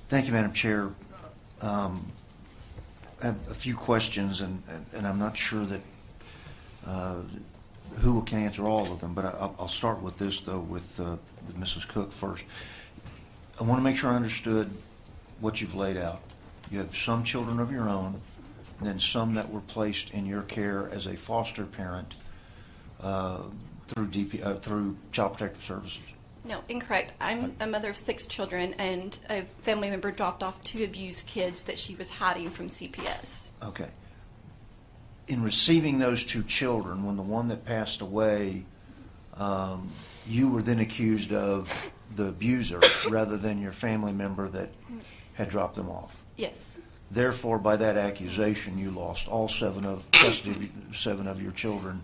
Thank you, Madam Chair. I have a few questions, and I'm not sure that who can answer all of them, but I'll start with this, though, with Mrs. Cook first. I want to make sure I understood what you've laid out. You have some children of your own, then some that were placed in your care as a foster parent through Child Protective Services. No, incorrect. I'm a mother of 6 children, and a family member dropped off 2 abused kids that she was hiding from CPS. Okay. In receiving those 2 children, when the one that passed away, you were then accused of the abuser rather than your family member that had dropped them off. Yes. Therefore, by that accusation, you lost all 7 of your children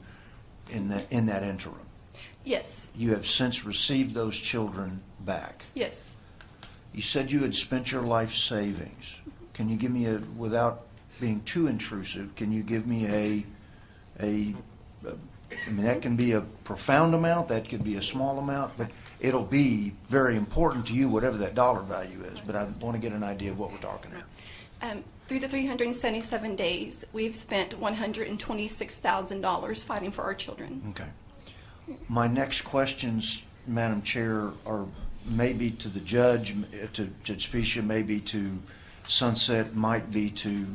in that interim. Yes. You have since received those children back. Yes. You said you had spent your life savings. Can you give me without being too intrusive, can you give me I mean, that can be a profound amount, that could be a small amount, but it'll be very important to you, whatever that dollar value is. But I want to get an idea of what we're talking about. Through the 377 days, we've spent $126,000 fighting for our children. Okay. My next questions, Madam Chair, are maybe to the judge, to Judge Specia, maybe to Sunset, might be to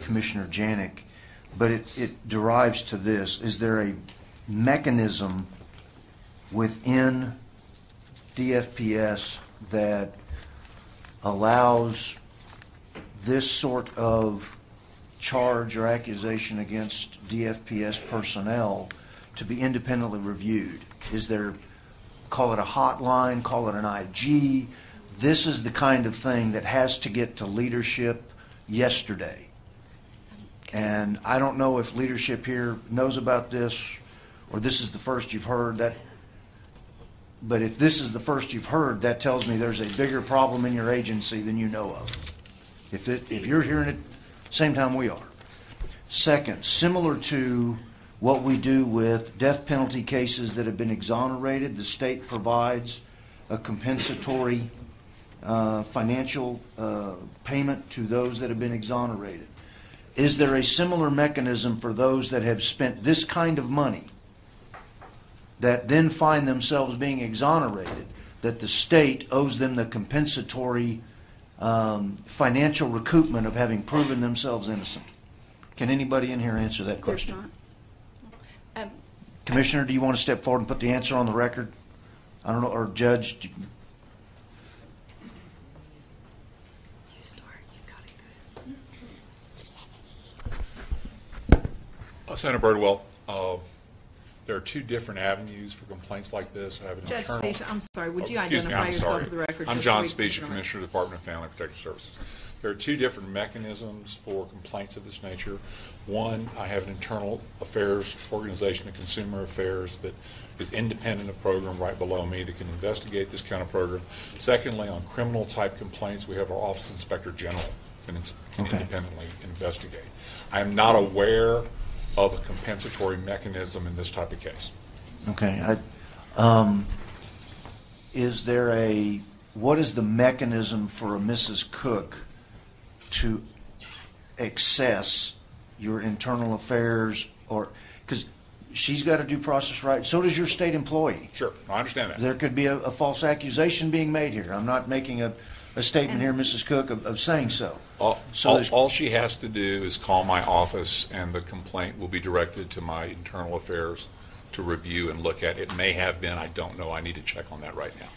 Commissioner Janik, but it derives to this. Is there a mechanism within DFPS that allows this sort of charge or accusation against DFPS personnel to be independently reviewed? Is there, call it a hotline, call it an IG, this is the kind of thing that has to get to leadership yesterday? And I don't know if leadership here knows about this, or this is the first you've heard that. But if this is the first you've heard, that tells me there's a bigger problem in your agency than you know of. If you're hearing it, same time we are. Second, similar to what we do with death penalty cases that have been exonerated, the state provides a compensatory financial payment to those that have been exonerated. Is there a similar mechanism for those that have spent this kind of money that then find themselves being exonerated, that the state owes them the compensatory financial recoupment of having proven themselves innocent? Can anybody in here answer that question? There's not. Commissioner, do you want to step forward and put the answer on the record? I don't know, or Judge? Senator Birdwell, there are 2 different avenues for complaints like this. I have an Judge internal. Specia, I'm sorry. Would you Excuse identify me, I'm yourself sorry. for the record? I'm just John so we Specia, can- Commissioner of the Department of Family and Protective Services. There are 2 different mechanisms for complaints of this nature. One, I have an internal affairs organization, a consumer affairs, that is independent of program right below me that can investigate this kind of program. Secondly, on criminal type complaints, we have our Office of Inspector General can Okay. independently investigate. I am not aware of a compensatory mechanism in this type of case. Okay. What is the mechanism for a Mrs. Cook to access your internal affairs, or because she's got a due process right, so does your state employee. Sure, I understand that. There could be a false accusation being made here. I'm not making a statement here, Mrs. Cook, of saying so. All she has to do is call my office, and the complaint will be directed to my internal affairs to review and look at. It may have been, I don't know. I need to check on that right now.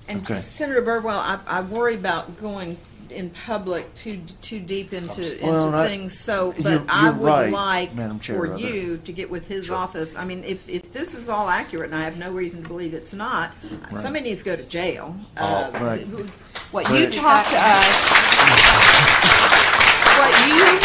And Okay. Senator Birdwell, I worry about going in public too deep into things. So, but you're I would right, like Madam Chair, for rather. you to get with his Sure. office. I mean, if this is all accurate, and I have no reason to believe it's not, Right. somebody needs to go to jail. Right. What But- you talked to us, what you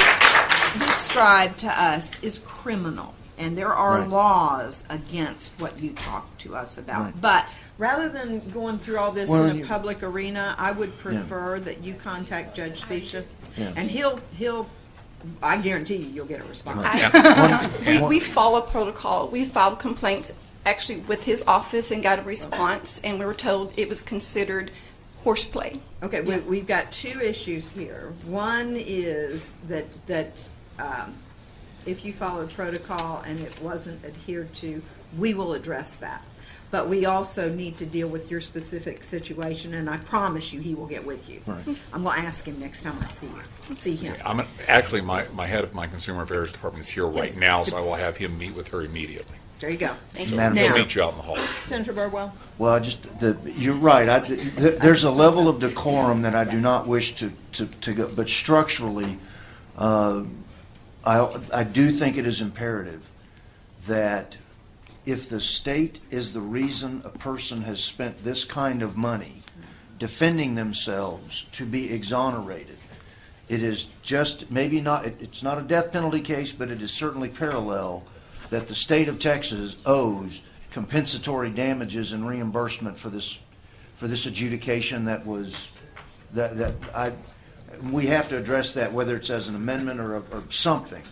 described to us is criminal, and there are Right. laws against what you talked to us about. Right. But rather than going through all this Well, in a you- public arena, I would prefer that you contact Judge Specia, Yeah. and he'll. I guarantee you'll get a response. We follow protocol. We filed complaints actually with his office and got a response, and we were told it was considered horseplay. Okay, we've got two issues here. One is that if you followed protocol and it wasn't adhered to, we will address that. But we also need to deal with your specific situation, and I promise you he will get with you. Right. I'm going to ask him next time I see him. Actually, my head of my Consumer Affairs Department is here right Yes. now, so I will have him meet with her immediately. There you go. Thank you. Madam He'll Now- meet you out in the hall. Senator Birdwell? Well, you're right. There's a level of decorum that I do not wish to go, but structurally, I do think it is imperative that if the state is the reason a person has spent this kind of money defending themselves, to be exonerated. It is just maybe not, it's not a death penalty case, but it is certainly parallel that the state of Texas owes compensatory damages and reimbursement for this adjudication we have to address that, whether it's as an amendment or something.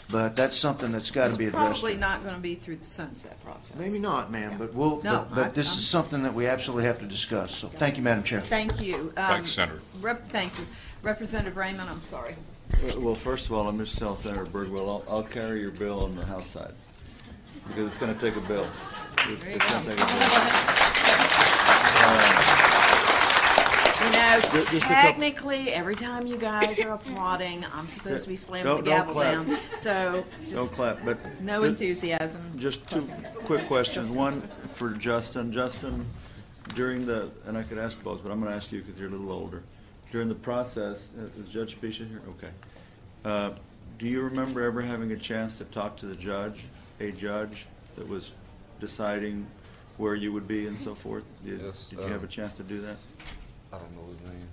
But that's something that's got to be It's addressed. probably not going to be through the sunset process. Maybe not, ma'am, but this is something that we absolutely have to discuss. So thank you, Madam Chair. Thank you. Thanks, Senator. Thank you. Representative Raymond, I'm sorry. Well, first of all, I'm just telling Senator Birdwell, I'll carry your bill on the House side, because it's going to take a bill. It's There you going to go. take a bill. You know, Just a couple- technically, every time you guys are applauding, I'm supposed to be slamming the Don't gavel clap. down. So, Don't just clap, but no enthusiasm. just two quick questions. One for Justin. Justin, during and I could ask both, but I'm going to ask you because you're a little older. During the process, is Judge Pisha here? Okay. Do you remember ever having a chance to talk to a judge that was deciding where you would be and so forth? Yes, Did you have a chance to do that? I don't know his name.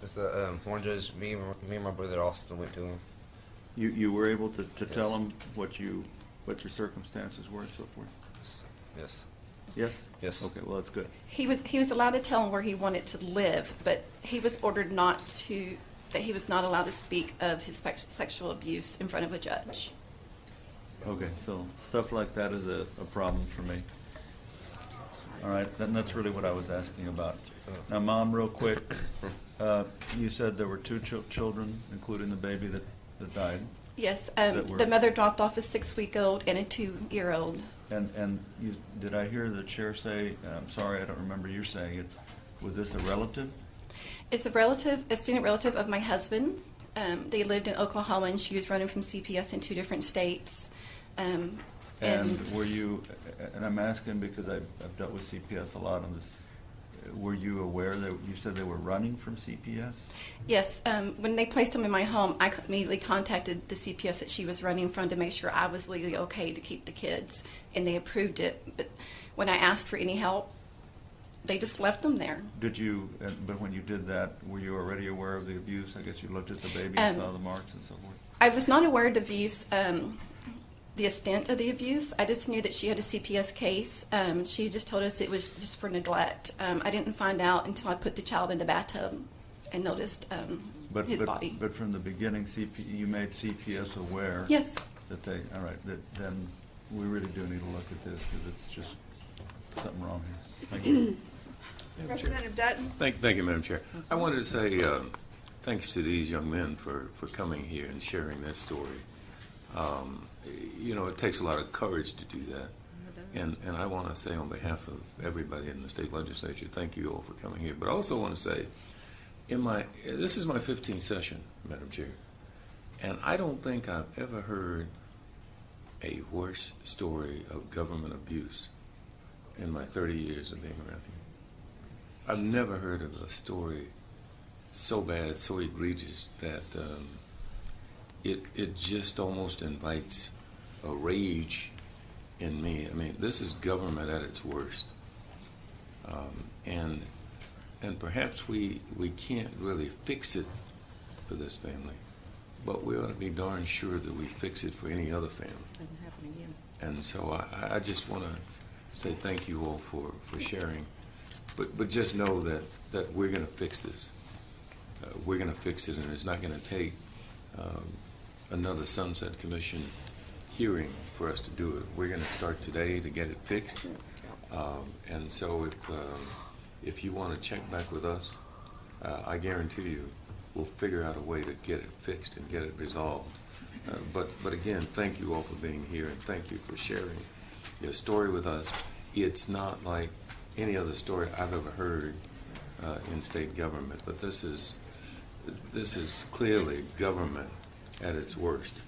It's one judge. Me and my brother Austin went to him. You were able to tell him what your circumstances were and so forth? Yes. Yes? Yes. Okay, well, that's good. He was allowed to tell him where he wanted to live, but he was ordered that he was not allowed to speak of his sexual abuse in front of a judge. Okay, so stuff like that is a problem for me. All right, that's really what I was asking about. Now, Mom, real quick, you said there were two children, including the baby that died. Yes, That were- the mother dropped off a 6-week-old and a 2-year-old. And did I hear the chair say, I'm sorry, I don't remember you saying it, was this a relative? It's a student relative of my husband. They lived in Oklahoma, and she was running from CPS in 2 different states. And were you, and I'm asking because I've dealt with CPS a lot on this, were you aware that you said they were running from CPS? Yes, when they placed him in my home, I immediately contacted the CPS that she was running from to make sure I was legally okay to keep the kids, and they approved it. But when I asked for any help, they just left them there. Did you, but when you did that, were you already aware of the abuse? I guess you looked at the baby and saw the marks and so forth. I was not aware of the abuse, the extent of the abuse. I just knew that she had a CPS case. She just told us it was just for neglect. I didn't find out until I put the child in the bathtub and noticed his body. But from the beginning, you made CPS aware. Yes. That they, all right, then we really do need to look at this because it's just something wrong here. Thank you. Representative Dutton? Thank you, Madam Chair. I wanted to say thanks to these young men for coming here and sharing their story. It takes a lot of courage to do that. And I want to say on behalf of everybody in the state legislature, thank you all for coming here. But I also want to say, this is my 15th session, Madam Chair, and I don't think I've ever heard a worse story of government abuse in my 30 years of being around here. I've never heard of a story so bad, so egregious that it just almost invites a rage in me. I mean, this is government at its worst, and perhaps we can't really fix it for this family, but we ought to be darn sure that we fix it for any other family. Doesn't happen again. And so I just want to say thank you all for sharing. But just know that we're going to fix this. We're going to fix it, and it's not going to take another Sunset Commission hearing for us to do it. We're going to start today to get it fixed. And so if you want to check back with us, I guarantee you, we'll figure out a way to get it fixed and get it resolved. But again, thank you all for being here, and thank you for sharing your story with us. It's not like any other story I've ever heard in state government, but this is clearly government at its worst.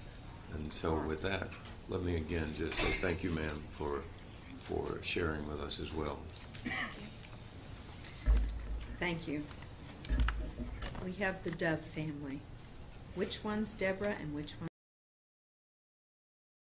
And so with that, let me again just say thank you, ma'am, for sharing with us as well. Thank you. We have the Dove family. Which one's Deborah and which one?